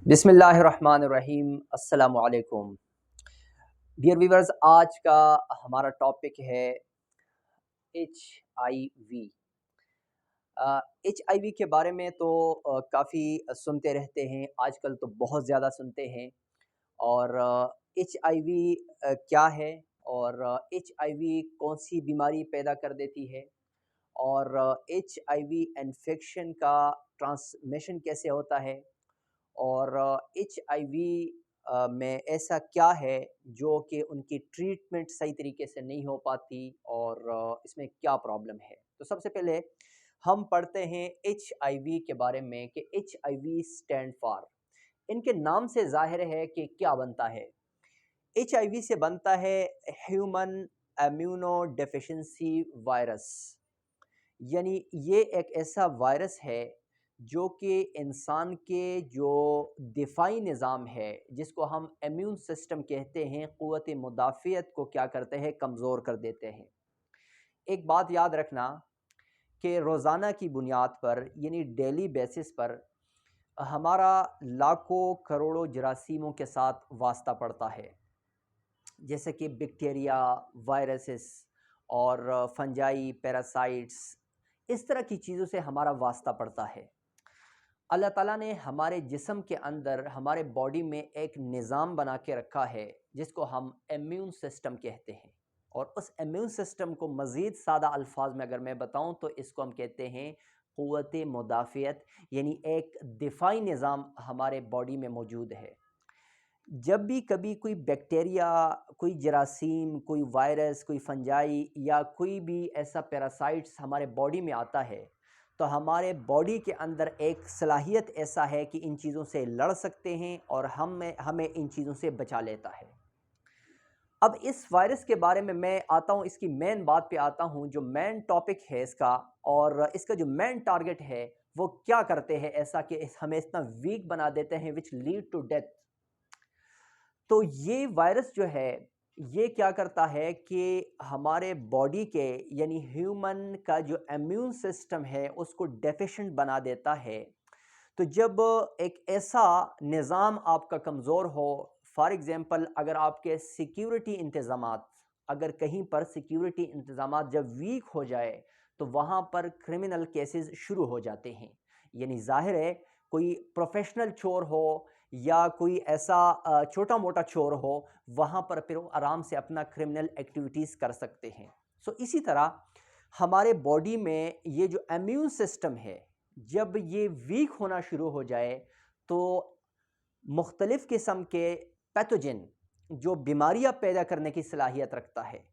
बिस्मिल्लाहिर्रहमानिर्रहीम अस्सलामु अलैकुम। डियर व्यूअर्स, आज का हमारा टॉपिक है एचआईवी। एचआईवी के बारे में तो काफ़ी सुनते रहते हैं, आजकल तो बहुत ज़्यादा सुनते हैं। और एचआईवी क्या है और एचआईवी कौन-सी बीमारी पैदा कर देती है और एचआईवी इन्फेक्शन का ट्रांसमिशन कैसे होता है और एचआईवी में ऐसा क्या है जो कि उनकी ट्रीटमेंट सही तरीके से नहीं हो पाती और इसमें क्या प्रॉब्लम है। तो सबसे पहले हम पढ़ते हैं एचआईवी के बारे में कि एचआईवी स्टैंड फॉर, इनके नाम से ज़ाहिर है कि क्या बनता है। एचआईवी से बनता है ह्यूमन इम्यूनो डेफिशिएंसी वायरस, यानी ये एक ऐसा वायरस है जो कि इंसान के जो दिफ़ाई निज़ाम है, जिसको हम इम्यून सिस्टम कहते हैं, क़ुव्वत मुदाफ़ियत को क्या करते हैं, कमज़ोर कर देते हैं। एक बात याद रखना कि रोज़ाना की बुनियाद पर यानी डेली बेसिस पर हमारा लाखों करोड़ों जरासीमों के साथ वास्ता पड़ता है, जैसे कि बैक्टीरिया, वायरसेस और फंजाई, पैरासाइट्स, इस तरह की चीज़ों से हमारा वास्ता पड़ता है। अल्लाह ताला ने हमारे जिस्म के अंदर, हमारे बॉडी में एक निज़ाम बना के रखा है जिसको हम इम्यून सिस्टम कहते हैं। और उस इम्यून सिस्टम को मज़ीद सादा अल्फाज में अगर मैं बताऊं तो इसको हम कहते हैं क़ुव्वत मुदाफ़ियत, यानी एक दिफ़ाई निज़ाम हमारे बॉडी में मौजूद है। जब भी कभी कोई बैक्टीरिया, कोई जरासीम, कोई वायरस, कोई फंजाई या कोई भी ऐसा पैरासाइट्स हमारे बॉडी में आता है, तो हमारे बॉडी के अंदर एक सलाहियत ऐसा है कि इन चीज़ों से लड़ सकते हैं और हमें हमें इन चीज़ों से बचा लेता है। अब इस वायरस के बारे में मैं आता हूँ, इसकी मेन बात पे आता हूँ, जो मेन टॉपिक है इसका और इसका जो मेन टारगेट है, वो क्या करते हैं ऐसा कि हमें इतना वीक बना देते हैं, विच लीड टू डेथ। तो ये वायरस जो है, ये क्या करता है कि हमारे बॉडी के यानी ह्यूमन का जो इम्यून सिस्टम है उसको डेफिशिएंट बना देता है। तो जब एक ऐसा निज़ाम आपका कमज़ोर हो, फॉर एग्ज़ाम्पल अगर आपके सिक्योरिटी इंतज़ामात, अगर कहीं पर सिक्योरिटी इंतज़ामात जब वीक हो जाए, तो वहाँ पर क्रिमिनल केसेस शुरू हो जाते हैं। यानी ज़ाहिर है, कोई प्रोफ़ेशनल चोर हो या कोई ऐसा छोटा-मोटा चोर हो, वहाँ पर फिर वो आराम से अपना क्रिमिनल एक्टिविटीज़ कर सकते हैं। सो इसी तरह हमारे बॉडी में ये जो इम्यून सिस्टम है, जब ये वीक होना शुरू हो जाए, तो मुख्तलिफ़ किस्म के पैथोजन जो बीमारियां पैदा करने की सलाहियत रखता है,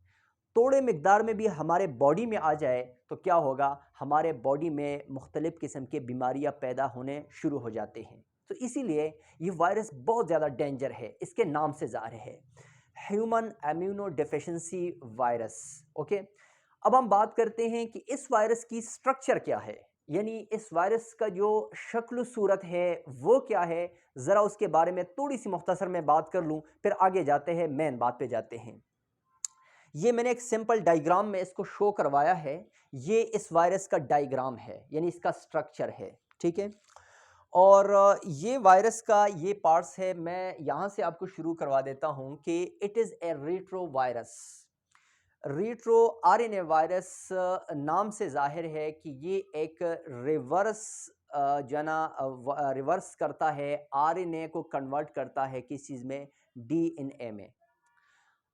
थोड़े मिकदार में भी हमारे बॉडी में आ जाए तो क्या होगा, हमारे बॉडी में मुख्तलिफ़ किस्म के बीमारियां पैदा होने शुरू हो जाते हैं। तो इसीलिए ये वायरस बहुत ज़्यादा डेंजर है, इसके नाम से ज़ाहिर है human immuno deficiency virus. Okay, अब हम बात करते हैं कि इस वायरस की स्ट्रक्चर क्या है, यानी इस वायरस का जो शक्ल सूरत है वो क्या है। ज़रा उसके बारे में थोड़ी सी मुख्तसर में बात कर लूँ, फिर आगे जाते हैं, मेन बात पे जाते हैं। ये मैंने एक सिंपल डायग्राम में इसको शो करवाया है। ये इस वायरस का डायग्राम है, यानी इसका स्ट्रक्चर है, ठीक है। और ये वायरस का ये पार्ट्स है, मैं यहाँ से आपको शुरू करवा देता हूँ कि it is a retro virus. Retro RNA virus नाम से ज़ाहिर है कि ये एक रिवर्स रिवर्स करता है, आरएनए को कन्वर्ट करता है किस चीज़ में, डीएनए में।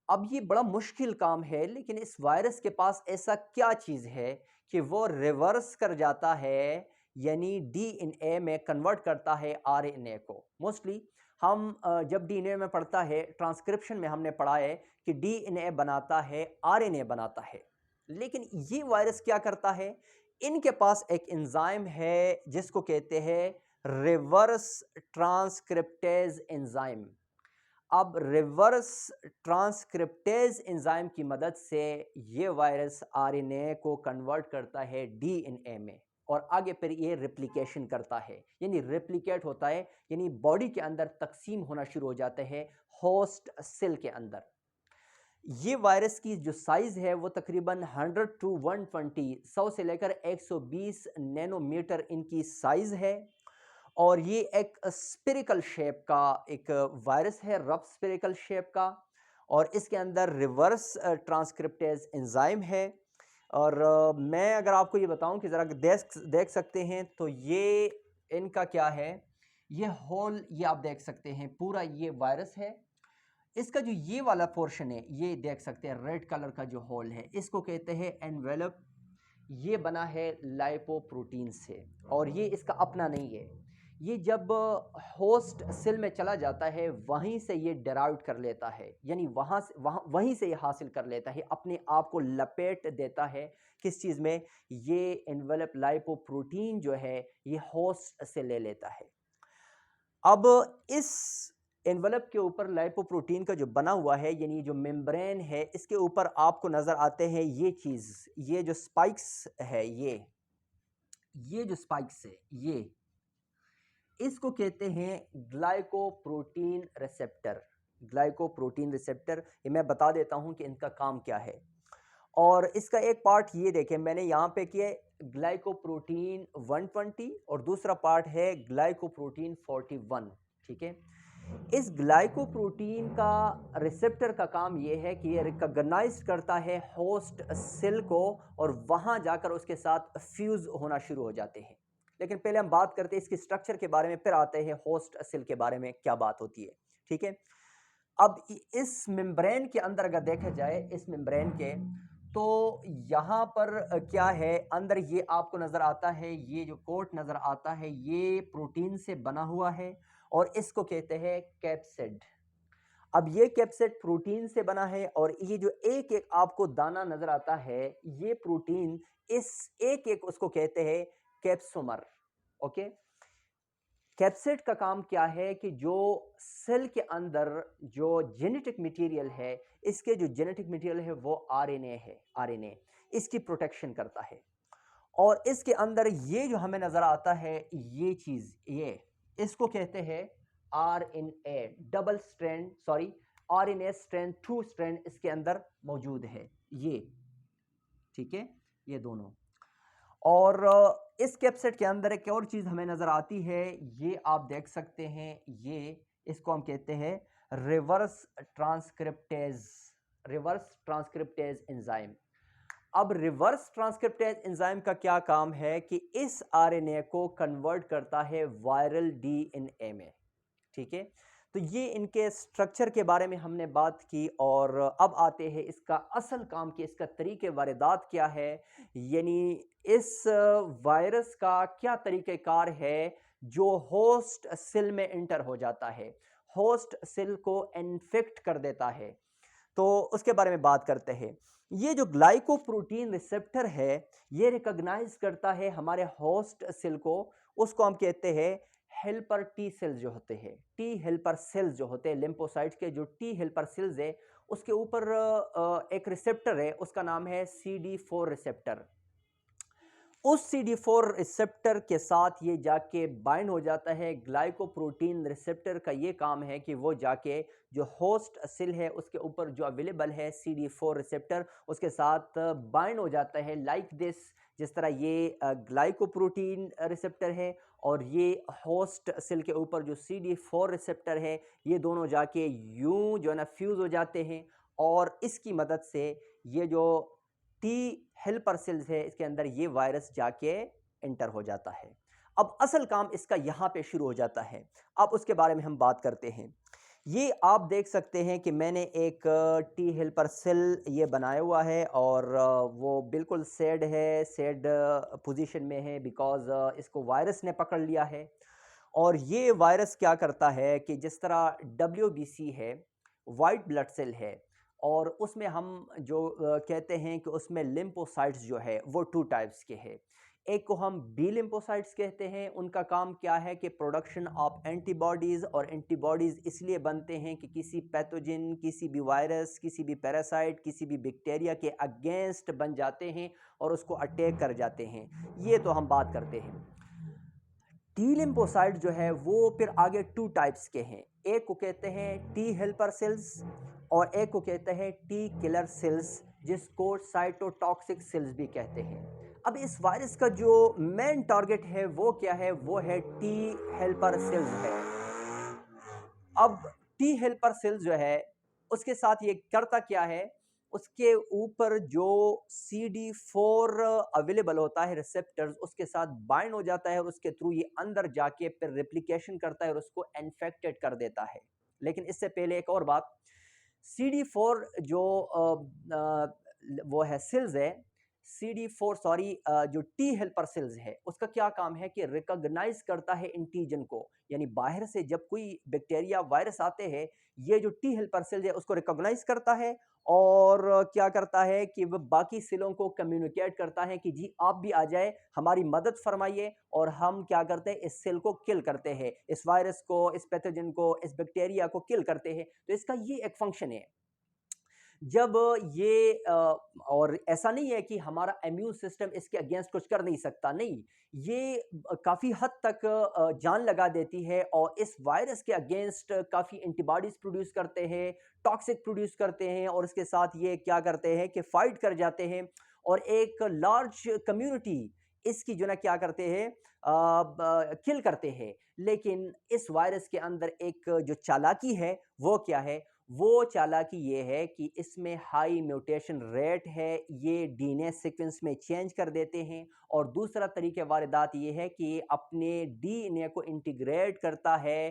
अब ये बड़ा मुश्किल काम है, लेकिन इस वायरस के पास ऐसा क्या चीज़ है कि वो रिवर्स कर जाता है, यानी डीएनए में कन्वर्ट करता है आरएनए को। मोस्टली हम जब डीएनए में पढ़ता है, ट्रांसक्रिप्शन में हमने पढ़ा है कि डीएनए बनाता है, आरएनए बनाता है। लेकिन ये वायरस क्या करता है, इनके पास एक एंजाइम है जिसको कहते हैं रिवर्स ट्रांसक्रिप्टेज एंजाइम। अब रिवर्स ट्रांसक्रिप्टेज एंजाइम की मदद से ये वायरस आरएनए को कन्वर्ट करता है डीएनए में और आगे फिर ये रेप्लिकेशन करता है, यानी रेप्लिकेट होता है, यानी बॉडी के अंदर तकसीम होना शुरू हो जाते हैं होस्ट सेल के अंदर। ये वायरस की जो साइज़ है वो तकरीबन 100 टू 120, 100 से लेकर 120 नैनोमीटर इनकी साइज़ है। और ये एक स्फेरिकल शेप का एक वायरस है, रफ स्फेरिकल शेप का, और इसके अंदर रिवर्स ट्रांसक्रिप्टेज एंजाइम है। और मैं अगर आपको ये बताऊं कि ज़रा देख देख सकते हैं तो ये इनका क्या है, ये होल, ये आप देख सकते हैं पूरा ये वायरस है। इसका जो ये वाला पोर्शन है, ये देख सकते हैं रेड कलर का जो होल है, इसको कहते हैं एनवेलप। ये बना है लाइपोप्रोटीन से, और ये इसका अपना नहीं है। ये जब होस्ट सेल में चला जाता है वहीं से ये डेराइव कर लेता है, यानी वहीं से ये हासिल कर लेता है, अपने आप को लपेट देता है किस चीज़ में, ये एनवेलप लाइपोप्रोटीन जो है ये होस्ट से ले लेता है। अब इस एनवेलप के ऊपर लाइपोप्रोटीन का जो बना हुआ है, यानी जो मेम्ब्रेन है, इसके ऊपर आपको नज़र आते हैं ये चीज़, ये जो स्पाइक्स है, ये जो स्पाइक्स है, ये इसको कहते हैं ग्लाइकोप्रोटीन रिसेप्टर। ग्लाइकोप्रोटीन रिसेप्टर, ये मैं बता देता हूं कि इनका काम क्या है। और इसका एक पार्ट ये देखें, मैंने यहाँ पे किया ग्लाइकोप्रोटीन 120 और दूसरा पार्ट है ग्लाइकोप्रोटीन 41। ठीक है, इस ग्लाइकोप्रोटीन का रिसेप्टर का काम ये है कि ये रिकॉग्नाइज करता है होस्ट सेल को और वहाँ जाकर उसके साथ फ्यूज़ होना शुरू हो जाते हैं। लेकिन पहले हम बात करते हैं इसकी स्ट्रक्चर के बारे में, फिर आते हैं होस्ट सेल के बारे में क्या बात होती है। ठीक है, अब इस मेम्ब्रेन के अंदर अगर देखा जाए, इस मेम्ब्रेन के, तो यहाँ पर क्या है, अंदर ये आपको नज़र आता है, ये जो कोट नज़र आता है ये प्रोटीन से बना हुआ है और इसको कहते हैं कैप्सिड। अब ये कैप्सिड प्रोटीन से बना है और ये जो एक एक आपको दाना नज़र आता है, ये प्रोटीन, इस एक एक उसको कहते हैं कैप्सोमर। ओके, कैप्सिड का काम क्या है कि जो सेल के अंदर जो जेनेटिक मटेरियल है, इसके जो जेनेटिक मटेरियल है वो आरएनए है, आरएनए इसकी प्रोटेक्शन करता है। और इसके अंदर ये जो हमें नजर आता है ये चीज, ये इसको कहते हैं RNA double strand, sorry RNA strand 2 strand इसके अंदर मौजूद है ये। ठीक है, ये दोनों। और इस कैप्सिड के अंदर एक और चीज़ हमें नज़र आती है, ये आप देख सकते हैं, ये इसको हम कहते हैं reverse transcriptase, reverse transcriptase enzyme. अब रिवर्स ट्रांसक्रिप्टेज एंजाइम का क्या काम है कि इस आरएनए को कन्वर्ट करता है वायरल डीएनए में। ठीक है, तो ये इनके स्ट्रक्चर के बारे में हमने बात की और अब आते हैं इसका असल काम की, इसका तरीके वारदात क्या है, यानी इस वायरस का क्या तरीक़ेकार है जो होस्ट सेल में इंटर हो जाता है, होस्ट सेल को इन्फेक्ट कर देता है। तो उसके बारे में बात करते हैं। ये जो ग्लाइकोप्रोटीन रिसेप्टर है ये रिकॉग्नाइज करता है हमारे होस्ट सेल को, उसको हम कहते हैं हेल्पर टी सेल्स जो होते हैं, टी हेल्पर सेल्स जो होते हैं लिम्फोसाइट्स के, जो टी हेल्पर सेल्स है उसके ऊपर एक रिसेप्टर है, उसका नाम है CD4 रिसेप्टर। उस CD4 रिसेप्टर के साथ ये जाके बाइंड हो जाता है। ग्लाइकोप्रोटीन रिसेप्टर का ये काम है कि वो जाके जो होस्ट सेल है उसके ऊपर जो अवेलेबल है CD4 रिसेप्टर, उसके साथ बाइंड हो जाता है लाइक दिस, जिस तरह ये ग्लाइकोप्रोटीन रिसेप्टर है और ये होस्ट सेल के ऊपर जो CD4 रिसेप्टर है, ये दोनों जाके यूं जो है ना फ्यूज़ हो जाते हैं और इसकी मदद से ये जो टी हेल्पर सेल्स है इसके अंदर ये वायरस जाके एंटर हो जाता है। अब असल काम इसका यहाँ पे शुरू हो जाता है। अब उसके बारे में हम बात करते हैं। ये आप देख सकते हैं कि मैंने एक टी हेल्पर सेल ये बनाया हुआ है और वो बिल्कुल सेड है, सेड पोजीशन में है बिकॉज़ इसको वायरस ने पकड़ लिया है। और ये वायरस क्या करता है कि जिस तरह WBC है, वाइट ब्लड सेल है, और उसमें हम जो कहते हैं कि उसमें लिम्फोसाइट्स जो है वो 2 टाइप्स के हैं। एक को हम बी लिम्फोसाइट्स कहते हैं, उनका काम क्या है कि प्रोडक्शन ऑफ एंटीबॉडीज़, और एंटीबॉडीज़ इसलिए बनते हैं कि किसी पैथोजन, किसी भी वायरस, किसी भी पैरासाइट, किसी भी बैक्टीरिया के अगेंस्ट बन जाते हैं और उसको अटैक कर जाते हैं। ये तो हम बात करते हैं। टी लिम्फोसाइट जो है वो फिर आगे 2 टाइप्स के हैं। एक को कहते हैं टी हेल्पर सेल्स और एक को कहते हैं टी किलर सेल्स, जिसको साइटोटॉक्सिक सेल्स भी कहते हैं। अब इस वायरस का जो मेन टारगेट है वो क्या है? वो है टी हेल्पर सेल्स है। अब टी हेल्पर सेल्स जो है उसके साथ ये करता क्या है, उसके ऊपर जो CD4 अवेलेबल होता है रिसेप्टर्स उसके साथ बाइंड हो जाता है और उसके थ्रू ये अंदर जाके फिर रेप्लिकेशन करता है और उसको इन्फेक्टेड कर देता है। लेकिन इससे पहले एक और बात, CD4 जो वो है सेल्स है, CD4 सॉरी जो टी हेल्पर सेल्स है उसका क्या काम है कि रिकॉग्नाइज करता है एंटीजन को, यानी बाहर से जब कोई बैक्टीरिया वायरस आते हैं ये जो टी हेल्पर सेल है उसको रिकॉग्नाइज करता है और क्या करता है कि वह बाकी सेलों को कम्युनिकेट करता है कि जी आप भी आ जाए, हमारी मदद फरमाइए और हम क्या करते हैं इस सेल को किल करते हैं, इस वायरस को, इस पैथोजन को, इस बैक्टीरिया को किल करते हैं। तो इसका ये एक फंक्शन है। जब ये और ऐसा नहीं है कि हमारा इम्यून सिस्टम इसके अगेंस्ट कुछ कर नहीं सकता, नहीं, ये काफ़ी हद तक जान लगा देती है और इस वायरस के अगेंस्ट काफ़ी एंटीबॉडीज़ प्रोड्यूस करते हैं, टॉक्सिक प्रोड्यूस करते हैं और इसके साथ ये क्या करते हैं कि फाइट कर जाते हैं और एक लार्ज कम्युनिटी इसकी जो ना क्या करते हैं किल करते हैं। लेकिन इस वायरस के अंदर एक जो चालाकी है वो क्या है, वो चालाकी ये है कि इसमें हाई म्यूटेशन रेट है, ये डीएनए सीक्वेंस में चेंज कर देते हैं और दूसरा तरीके वारदात ये है कि ये अपने डीएनए को इंटीग्रेट करता है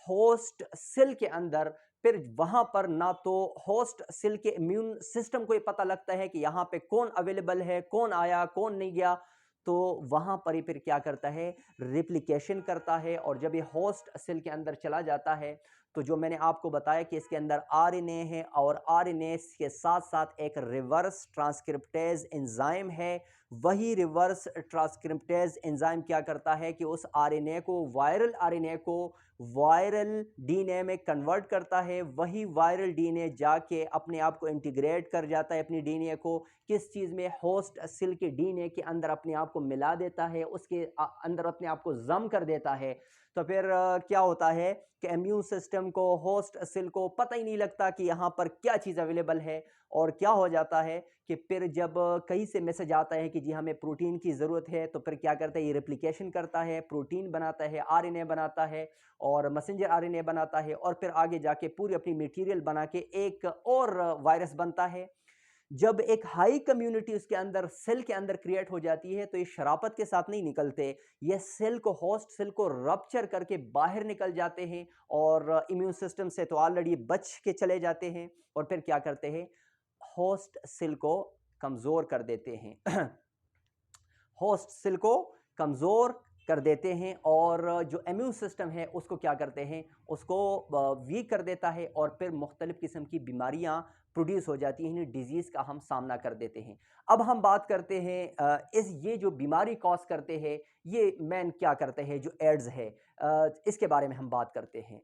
होस्ट सेल के अंदर। फिर वहां पर ना तो होस्ट सेल के इम्यून सिस्टम को ये पता लगता है कि यहाँ पे कौन अवेलेबल है, कौन आया, कौन नहीं गया, तो वहां पर ही फिर क्या करता है, रिप्लिकेशन करता है और जब ये होस्ट सेल के अंदर चला जाता है तो जो मैंने आपको बताया कि इसके अंदर आरएनए है और आरएनए के साथ साथ एक रिवर्स ट्रांसक्रिप्टेज एंजाइम है। वही रिवर्स ट्रांसक्रिप्टेज एंजाइम क्या करता है कि उस आरएनए को, वायरल आरएनए को वायरल डीएनए में कन्वर्ट करता है। वही वायरल डीएनए जाके अपने आप को इंटीग्रेट कर जाता है, अपनी डीएनए को किस चीज़ में, होस्ट सेल के डीएनए के अंदर अपने आप को मिला देता है, उसके अंदर अपने आप को जम कर देता है। तो फिर क्या होता है कि इम्यून सिस्टम को, होस्ट सेल को पता ही नहीं लगता कि यहाँ पर क्या चीज़ अवेलेबल है और क्या हो जाता है कि फिर जब कहीं से मैसेज आता है कि जी हमें प्रोटीन की ज़रूरत है तो फिर क्या करता है, ये रेप्लिकेशन करता है, प्रोटीन बनाता है, आरएनए बनाता है और मैसेंजर आरएनए बनाता है और फिर आगे जाके पूरी अपनी मटेरियल बना के एक और वायरस बनता है। जब एक हाई कम्युनिटी उसके अंदर सेल के अंदर क्रिएट हो जाती है तो ये शराफत के साथ नहीं निकलते, ये सेल को, होस्ट सेल को रप्चर करके बाहर निकल जाते हैं और इम्यून सिस्टम से तो ऑलरेडी बच के चले जाते हैं और फिर क्या करते हैं, होस्ट सेल को कमजोर कर देते हैं। होस्ट सेल को कमज़ोर कर देते हैं और जो इम्यून सिस्टम है उसको क्या करते हैं, उसको वीक कर देता है और फिर मुख्तलिफ़ किस्म की बीमारियां प्रोड्यूस हो जाती हैं, डिजीज़ का हम सामना कर देते हैं। अब हम बात करते हैं इस ये जो बीमारी कॉज करते हैं ये मैन क्या करते हैं, जो एड्स है इसके बारे में हम बात करते हैं।